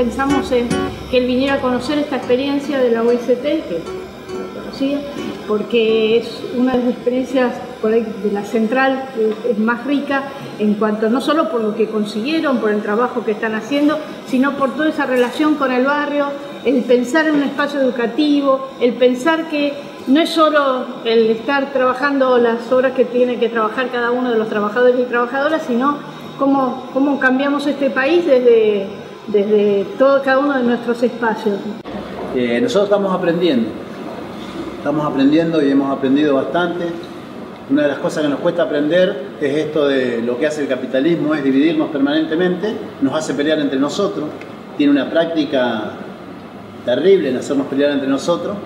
pensamos en que él viniera a conocer esta experiencia de la UST, que no conocía, porque es una de las experiencias por ahí de la central es más rica en cuanto no solo por lo que consiguieron, por el trabajo que están haciendo, sino por toda esa relación con el barrio, el pensar en un espacio educativo, el pensar que no es solo el estar trabajando las horas que tiene que trabajar cada uno de los trabajadores y trabajadoras, sino cómo cambiamos este país desde cada uno de nuestros espacios. Nosotros estamos aprendiendo y hemos aprendido bastante. Una de las cosas que nos cuesta aprender es esto de lo que hace el capitalismo, es dividirnos permanentemente, nos hace pelear entre nosotros, tiene una práctica terrible en hacernos pelear entre nosotros.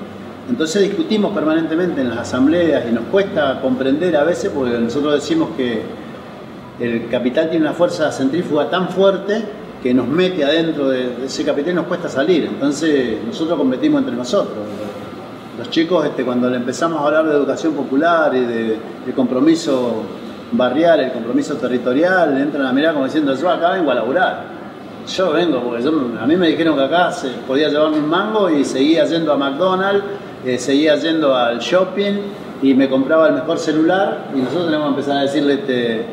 Entonces discutimos permanentemente en las asambleas y nos cuesta comprender a veces, porque nosotros decimos que el capital tiene una fuerza centrífuga tan fuerte que nos mete adentro de ese capital y nos cuesta salir. Entonces nosotros competimos entre nosotros. Los chicos, cuando le empezamos a hablar de educación popular y de compromiso barrial, el compromiso territorial, entran a mirar como diciendo, yo acá vengo a laburar. Yo vengo porque a mí me dijeron que acá se podía llevarme un mango y seguía yendo a McDonald's, seguía yendo al shopping y me compraba el mejor celular, y nosotros tenemos que empezar a decirle,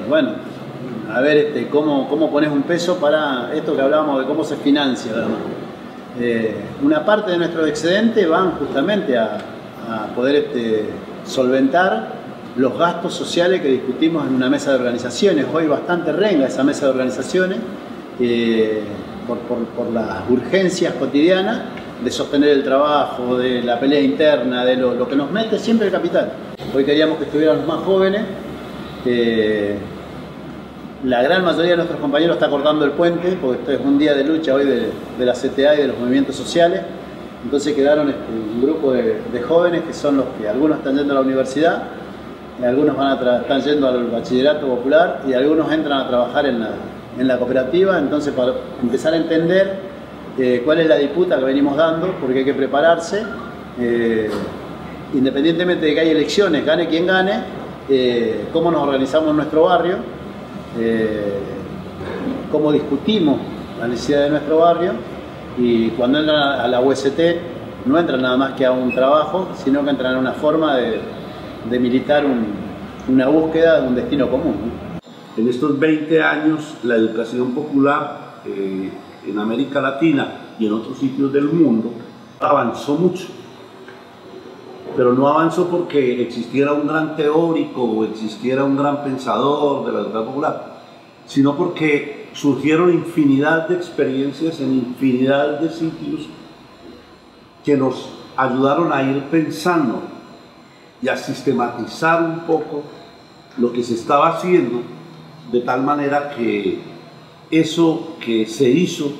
bueno, a ver cómo pones un peso para esto que hablábamos de cómo se financia, ¿verdad? Una parte de nuestros excedentes van justamente a poder solventar los gastos sociales que discutimos en una mesa de organizaciones. Hoy bastante renga esa mesa de organizaciones por las urgencias cotidianas de sostener el trabajo, de la pelea interna, de lo que nos mete siempre el capital. Hoy queríamos que estuvieran los más jóvenes. La gran mayoría de nuestros compañeros está cortando el puente, porque este es un día de lucha hoy de la CTA y de los movimientos sociales. Entonces quedaron un grupo de jóvenes que son los que algunos están yendo a la universidad, algunos están yendo al bachillerato popular y algunos entran a trabajar en la cooperativa. Entonces, para empezar a entender cuál es la disputa que venimos dando, porque hay que prepararse, independientemente de que hay elecciones, gane quien gane, cómo nos organizamos en nuestro barrio, cómo discutimos la necesidad de nuestro barrio, y cuando entran a la UST no entran nada más que a un trabajo, sino que entran a una forma de militar una búsqueda de un destino común, ¿no? En estos 20 años la educación popular en América Latina y en otros sitios del mundo avanzó mucho, pero no avanzó porque existiera un gran teórico o existiera un gran pensador de la educación popular, sino porque surgieron infinidad de experiencias en infinidad de sitios que nos ayudaron a ir pensando y a sistematizar un poco lo que se estaba haciendo, de tal manera que eso que se hizo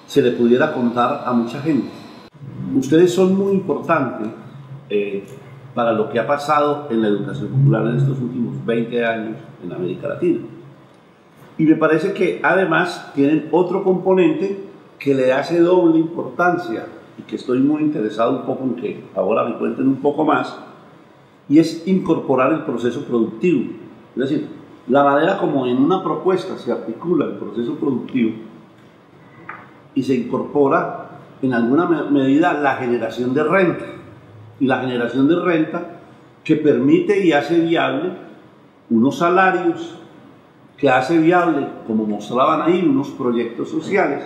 se le pudiera contar a mucha gente. Ustedes son muy importantes para lo que ha pasado en la educación popular en estos últimos 20 años en América Latina. Y me parece que además tienen otro componente que le hace doble importancia y que estoy muy interesado un poco en que ahora me cuenten un poco más, y es incorporar el proceso productivo. Es decir, la manera como en una propuesta se articula el proceso productivo y se incorpora en alguna medida la generación de renta, y la generación de renta que permite y hace viable unos salarios, que hace viable, como mostraban ahí, unos proyectos sociales,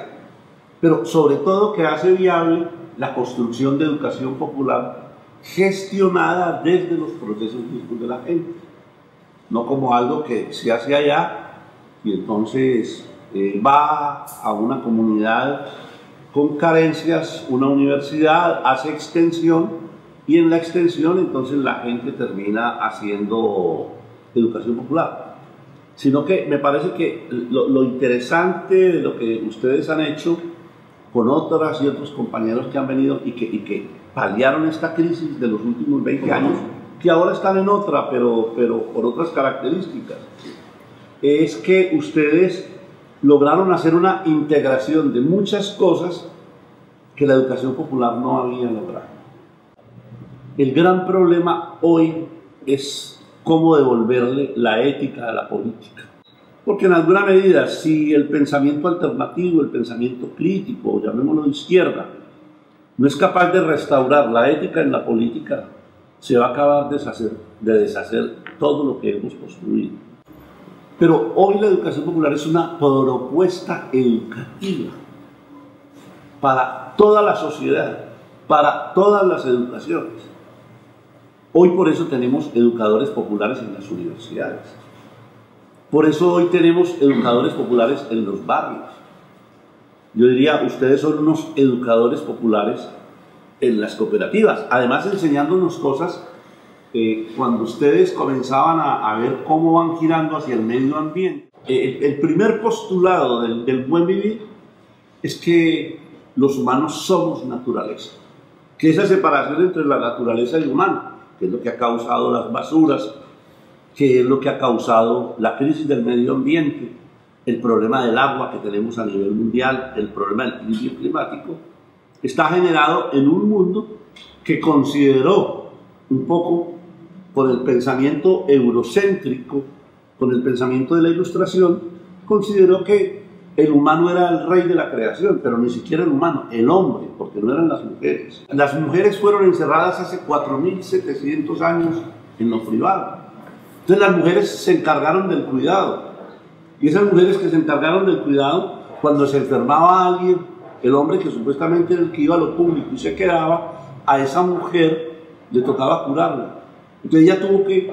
pero sobre todo que hace viable la construcción de educación popular gestionada desde los procesos mismos de la gente, no como algo que se hace allá y entonces va a una comunidad con carencias, una universidad hace extensión y en la extensión entonces la gente termina haciendo educación popular, sino que me parece que lo interesante de lo que ustedes han hecho con otras y otros compañeros que han venido y que paliaron esta crisis de los últimos 20 años, que ahora están en otra, pero por otras características, es que ustedes lograron hacer una integración de muchas cosas que la educación popular no había logrado. El gran problema hoy es cómo devolverle la ética a la política. Porque en alguna medida, si el pensamiento alternativo, el pensamiento crítico, llamémoslo de izquierda, no es capaz de restaurar la ética en la política, se va a acabar de deshacer todo lo que hemos construido. Pero hoy la educación popular es una propuesta educativa para toda la sociedad, para todas las educaciones. Hoy por eso tenemos educadores populares en las universidades. Por eso hoy tenemos educadores populares en los barrios. Yo diría, ustedes son unos educadores populares en las cooperativas, además enseñándonos cosas cuando ustedes comenzaban a ver cómo van girando hacia el medio ambiente. El primer postulado del buen vivir es que los humanos somos naturaleza, que esa separación entre la naturaleza y el humano, que es lo que ha causado las basuras, que es lo que ha causado la crisis del medio ambiente, el problema del agua que tenemos a nivel mundial, el problema del cambio climático, está generado en un mundo que consideró un poco por el pensamiento eurocéntrico, con el pensamiento de la Ilustración, consideró que el humano era el rey de la creación, pero ni siquiera el humano, el hombre, porque no eran las mujeres. Las mujeres fueron encerradas hace 4.700 años en lo privado. Entonces las mujeres se encargaron del cuidado. Y esas mujeres que se encargaron del cuidado, cuando se enfermaba alguien, el hombre que supuestamente era el que iba a lo público y se quedaba, a esa mujer le tocaba curarla. Entonces ella tuvo que,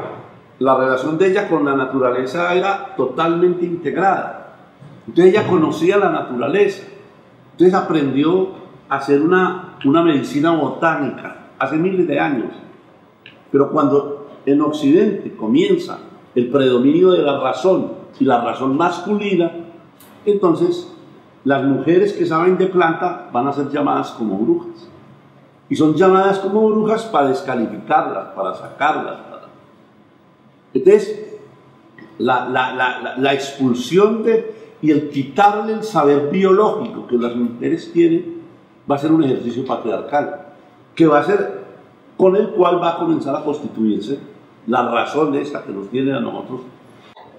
la relación de ella con la naturaleza era totalmente integrada. Entonces ella conocía la naturaleza. Entonces aprendió a hacer una medicina botánica hace miles de años. Pero cuando en Occidente comienza el predominio de la razón y la razón masculina, entonces las mujeres que saben de planta van a ser llamadas como brujas. Y son llamadas como brujas para descalificarlas, para sacarlas. Entonces, la expulsión y el quitarle el saber biológico que las mujeres tienen va a ser un ejercicio patriarcal, que va a ser con el cual va a comenzar a constituirse la razón esta que nos tiene a nosotros,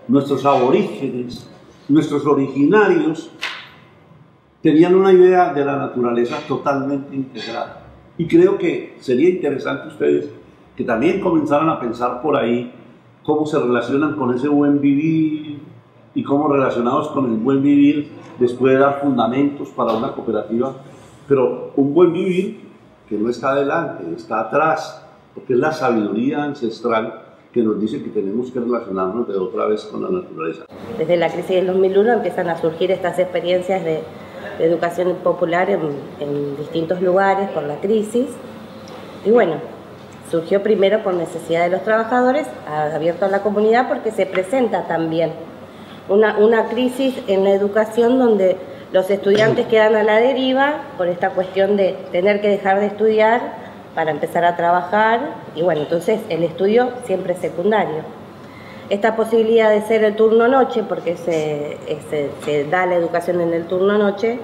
nuestros aborígenes, nuestros originarios, tenían una idea de la naturaleza totalmente integrada. Y creo que sería interesante ustedes que también comenzaran a pensar por ahí cómo se relacionan con ese buen vivir y cómo relacionados con el buen vivir les puede dar fundamentos para una cooperativa. Pero un buen vivir que no está adelante, está atrás, porque es la sabiduría ancestral que nos dice que tenemos que relacionarnos de otra vez con la naturaleza. Desde la crisis del 2001 empiezan a surgir estas experiencias de educación popular en distintos lugares por la crisis. Y bueno, surgió primero por necesidad de los trabajadores, abierto a la comunidad, porque se presenta también una crisis en la educación donde los estudiantes quedan a la deriva por esta cuestión de tener que dejar de estudiar para empezar a trabajar, y bueno, entonces el estudio siempre es secundario. Esta posibilidad de ser el turno noche, porque se da la educación en el turno noche,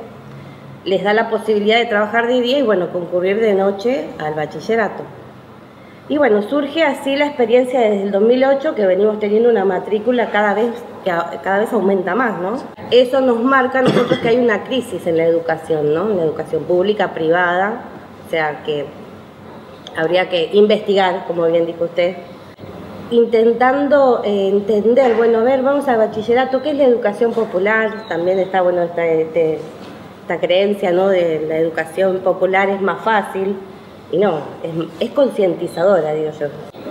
les da la posibilidad de trabajar de día y bueno, concurrir de noche al bachillerato. Y bueno, surge así la experiencia desde el 2008, que venimos teniendo una matrícula cada vez aumenta más, ¿no? Eso nos marca a nosotros que hay una crisis en la educación, ¿no? En la educación pública, privada, o sea que habría que investigar, como bien dijo usted, intentando entender, bueno, a ver, vamos al bachillerato, ¿qué es la educación popular? También está, bueno, esta creencia, ¿no?, de la educación popular es más fácil, y no, es concientizadora, digo yo.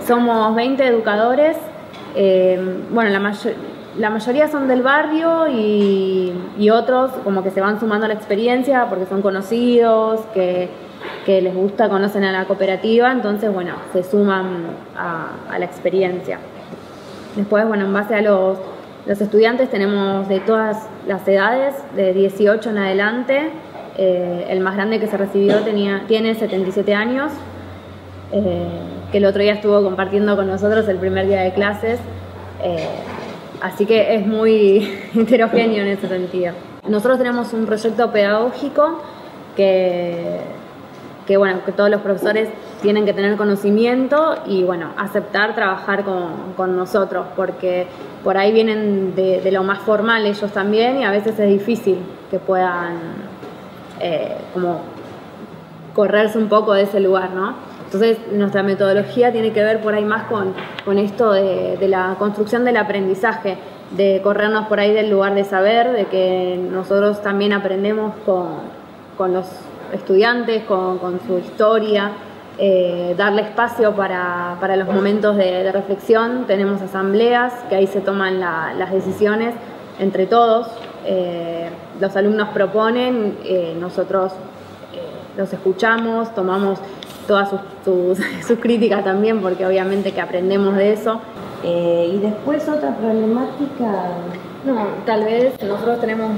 Somos 20 educadores, bueno, la mayoría son del barrio y otros como que se van sumando a la experiencia porque son conocidos, que les gusta, conocen a la cooperativa, entonces, bueno, se suman a la experiencia. Después, bueno, en base a los estudiantes tenemos de todas las edades, de 18 en adelante. El más grande que se recibió tiene 77 años, que el otro día estuvo compartiendo con nosotros el primer día de clases, así que es muy heterogéneo en ese sentido. Nosotros tenemos un proyecto pedagógico que bueno, que todos los profesores tienen que tener conocimiento y bueno, aceptar trabajar con nosotros, porque por ahí vienen de lo más formal ellos también y a veces es difícil que puedan como correrse un poco de ese lugar, ¿no? Entonces nuestra metodología tiene que ver por ahí más con esto de la construcción del aprendizaje, de corrernos por ahí del lugar de saber, de que nosotros también aprendemos con los estudiantes, con su historia, darle espacio para los momentos de reflexión. Tenemos asambleas, que ahí se toman las decisiones entre todos. Los alumnos proponen, nosotros los escuchamos, tomamos todas sus críticas también, porque obviamente que aprendemos de eso. Y después otra problemática... No, tal vez nosotros tenemos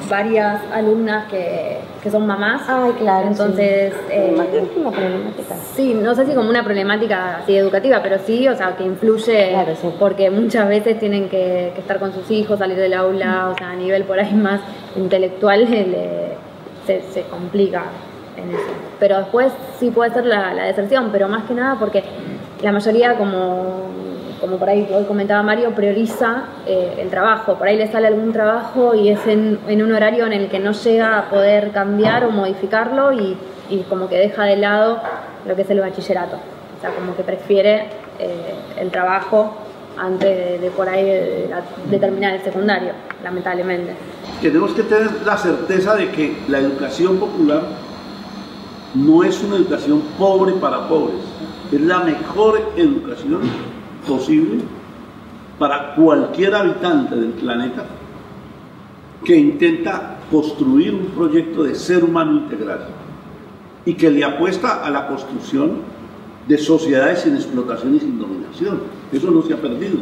varias alumnas que son mamás. Ay, claro. Entonces, es una problemática. Sí, no sé si como una problemática así educativa, pero sí, o sea, que influye, claro, sí. Porque muchas veces tienen que estar con sus hijos, salir del aula, o sea, a nivel por ahí más intelectual se complica en eso. Pero después sí puede ser la deserción, pero más que nada porque la mayoría, como por ahí hoy comentaba Mario, prioriza el trabajo. Por ahí le sale algún trabajo y es en un horario en el que no llega a poder cambiar o modificarlo y como que deja de lado lo que es el bachillerato. O sea, como que prefiere el trabajo antes de por ahí de terminar el secundario, lamentablemente. Tenemos que tener la certeza de que la educación popular no es una educación pobre para pobres, es la mejor educación posible para cualquier habitante del planeta que intenta construir un proyecto de ser humano integral y que le apuesta a la construcción de sociedades sin explotación y sin dominación. Eso no se ha perdido.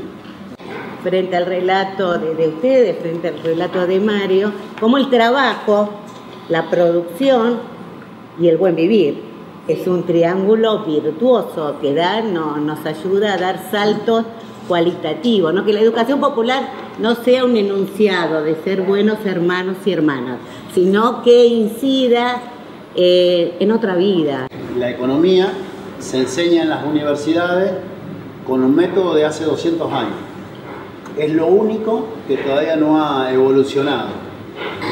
Frente al relato de ustedes, frente al relato de Mario, como el trabajo, la producción y el buen vivir es un triángulo virtuoso que nos ayuda a dar saltos cualitativos, ¿no? Que la educación popular no sea un enunciado de ser buenos hermanos y hermanas, sino que incida en otra vida. La economía se enseña en las universidades con un método de hace 200 años. Es lo único que todavía no ha evolucionado.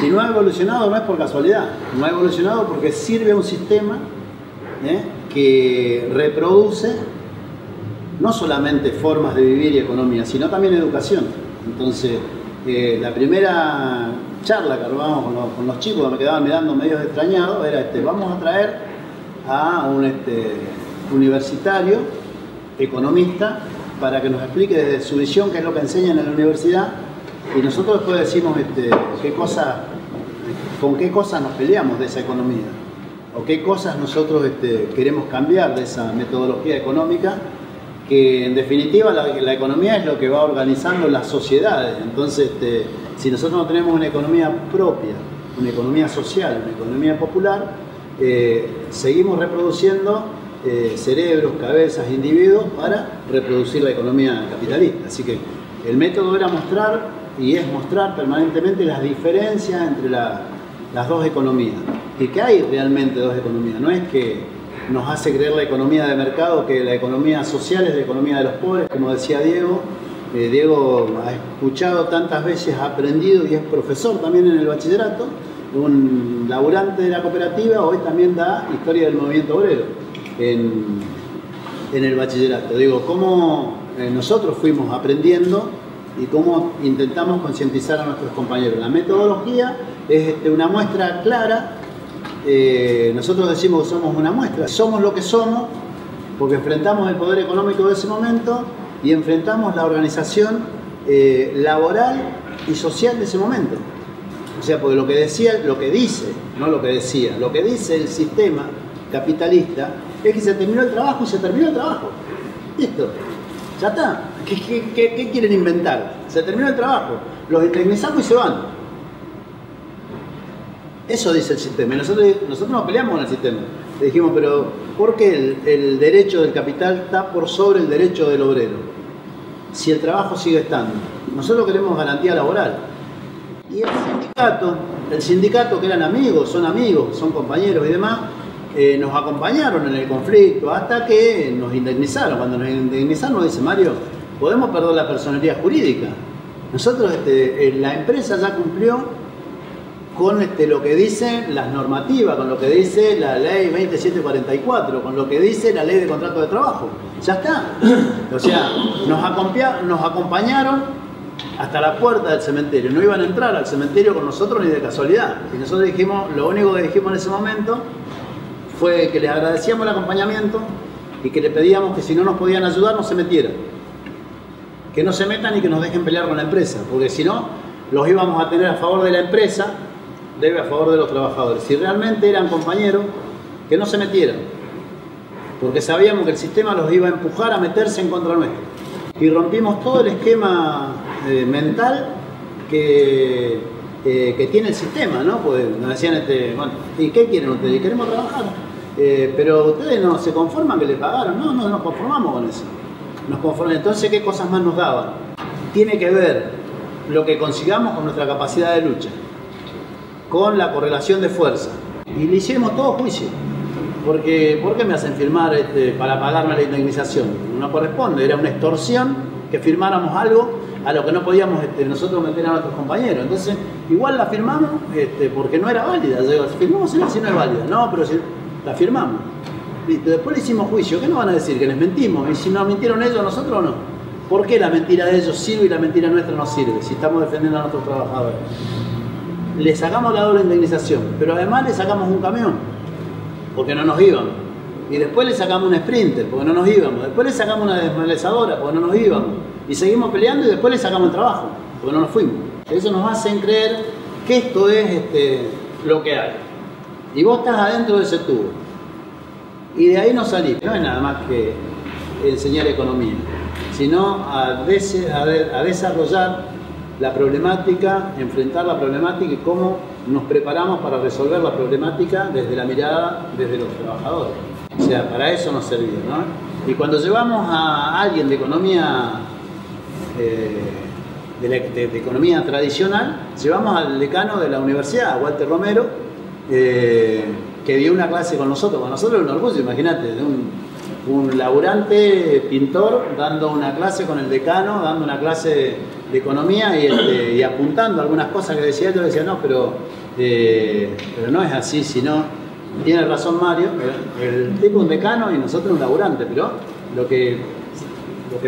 Y no ha evolucionado no es por casualidad, no ha evolucionado porque sirve a un sistema que reproduce no solamente formas de vivir y economía, sino también educación. Entonces, la primera charla que armamos con los chicos, que me quedaban mirando medio extrañados, era vamos a traer a un universitario, economista, para que nos explique desde su visión qué es lo que enseñan en la universidad, y nosotros después decimos con qué cosas nos peleamos de esa economía, o qué cosas nosotros queremos cambiar de esa metodología económica, que en definitiva la economía es lo que va organizando las sociedades. Entonces, si nosotros no tenemos una economía propia, una economía social, una economía popular, seguimos reproduciendo cerebros, cabezas, individuos para reproducir la economía capitalista. Así que el método era mostrar, y es mostrar permanentemente las diferencias entre las dos economías, y que hay realmente dos economías. No es que nos hace creer la economía de mercado que la economía social es la economía de los pobres, como decía Diego. Diego ha escuchado tantas veces, ha aprendido y es profesor también en el bachillerato, un laburante de la cooperativa, hoy también da historia del movimiento obrero en el bachillerato. Digo, cómo nosotros fuimos aprendiendo y cómo intentamos concientizar a nuestros compañeros. La metodología es una muestra clara. Nosotros decimos que somos una muestra, somos lo que somos porque enfrentamos el poder económico de ese momento y enfrentamos la organización laboral y social de ese momento. O sea, porque lo que dice, no lo que decía, lo que dice el sistema capitalista es que se terminó el trabajo y se terminó el trabajo. Listo, ya está. ¿Qué quieren inventar? Se terminó el trabajo, los indemnizamos y se van. Eso dice el sistema. Nosotros nos peleamos con el sistema. Le dijimos, pero ¿por qué el derecho del capital está por sobre el derecho del obrero? Si el trabajo sigue estando. Nosotros queremos garantía laboral. Y el sindicato que eran amigos, son compañeros y demás, nos acompañaron en el conflicto hasta que nos indemnizaron. Cuando nos indemnizaron nos dice: Mario, podemos perder la personería jurídica. Nosotros, la empresa ya cumplió con lo que dicen las normativas, con lo que dice la ley 2744, con lo que dice la ley de contrato de trabajo. Ya está. O sea, nos acompañaron hasta la puerta del cementerio. No iban a entrar al cementerio con nosotros ni de casualidad. Y nosotros dijimos, lo único que dijimos en ese momento fue que les agradecíamos el acompañamiento y que le pedíamos que si no nos podían ayudar, no se metieran. Que no se metan y que nos dejen pelear con la empresa, porque si no, los íbamos a tener a favor de la empresa, debe a favor de los trabajadores. Si realmente eran compañeros, que no se metieran, porque sabíamos que el sistema los iba a empujar a meterse en contra nuestro. Y rompimos todo el esquema mental que tiene el sistema, ¿no? Pues nos decían, bueno, ¿y qué quieren ustedes? Queremos trabajar, pero ustedes no se conforman que les pagaron. No, no nos conformamos con eso. Nos conformamos. Entonces, ¿qué cosas más nos daban? Tiene que ver lo que consigamos con nuestra capacidad de lucha, con la correlación de fuerza. Y le hicimos todo juicio. Porque, ¿por qué me hacen firmar para pagarme la indemnización? No corresponde, era una extorsión que firmáramos algo a lo que no podíamos nosotros meter a nuestros compañeros. Entonces, igual la firmamos porque no era válida. Yo digo, firmamos si no es válida. No, pero si la firmamos. Listo. Después le hicimos juicio. ¿Qué nos van a decir? ¿Que les mentimos? ¿Y si nos mintieron ellos, nosotros o no? ¿Por qué la mentira de ellos sirve y la mentira nuestra no sirve? Si estamos defendiendo a nuestros trabajadores. Le sacamos la doble indemnización, pero además le sacamos un camión, porque no nos íbamos. Y después le sacamos un Sprinter, porque no nos íbamos. Después le sacamos una desmalezadora, porque no nos íbamos. Y seguimos peleando y después le sacamos el trabajo, porque no nos fuimos. Eso nos hace creer que esto es lo que hay. Y vos estás adentro de ese tubo. Y de ahí no salís. No es nada más que enseñar economía, sino a desarrollar la problemática, enfrentar la problemática y cómo nos preparamos para resolver la problemática desde la mirada, desde los trabajadores. O sea, para eso nos servía, ¿no? Y cuando llevamos a alguien de economía, de economía tradicional, llevamos al decano de la universidad, a Walter Romero, que dio una clase con nosotros. Con nosotros era un orgullo, imagínate, de un laburante pintor dando una clase con el decano, dando una clase de economía y apuntando algunas cosas que decía. Yo decía, no, pero no es así, sino, tiene razón Mario, el tipo es un decano y nosotros un laburante, pero lo que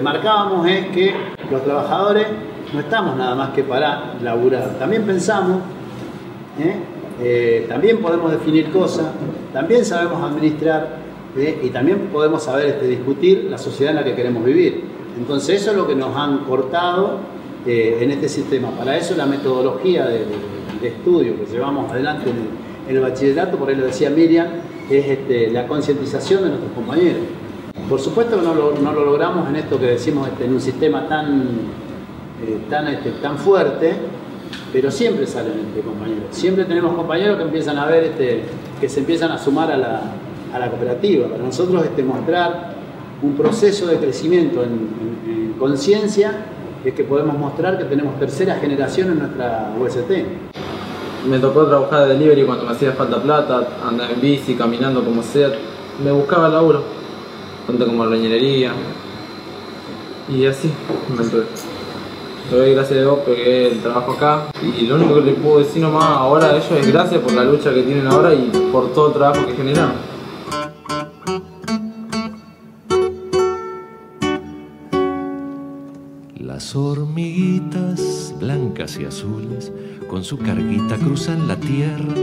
marcábamos es que los trabajadores no estamos nada más que para laburar, también pensamos, también podemos definir cosas, también sabemos administrar, y también podemos saber discutir la sociedad en la que queremos vivir. Entonces eso es lo que nos han cortado en este sistema. Para eso la metodología de estudio que llevamos adelante en el bachillerato, por ahí lo decía Miriam, es la concientización de nuestros compañeros. Por supuesto que no lo logramos en esto que decimos, en un sistema tan fuerte, pero siempre salen compañeros. Siempre tenemos compañeros que empiezan a ver, que se empiezan a sumar a la cooperativa. Para nosotros mostrar un proceso de crecimiento en conciencia es que podemos mostrar que tenemos tercera generación en nuestra UST. Me tocó trabajar de delivery cuando me hacía falta plata, andar en bici, caminando como sea. Me buscaba laburo, tanto como la ingeniería. Y así me entré. Le doy gracias a Dios pegué el trabajo acá. Y lo único que les puedo decir nomás ahora a ellos es gracias por la lucha que tienen ahora y por todo el trabajo que generaron. Las hormiguitas blancas y azules con su carguita cruzan la tierra.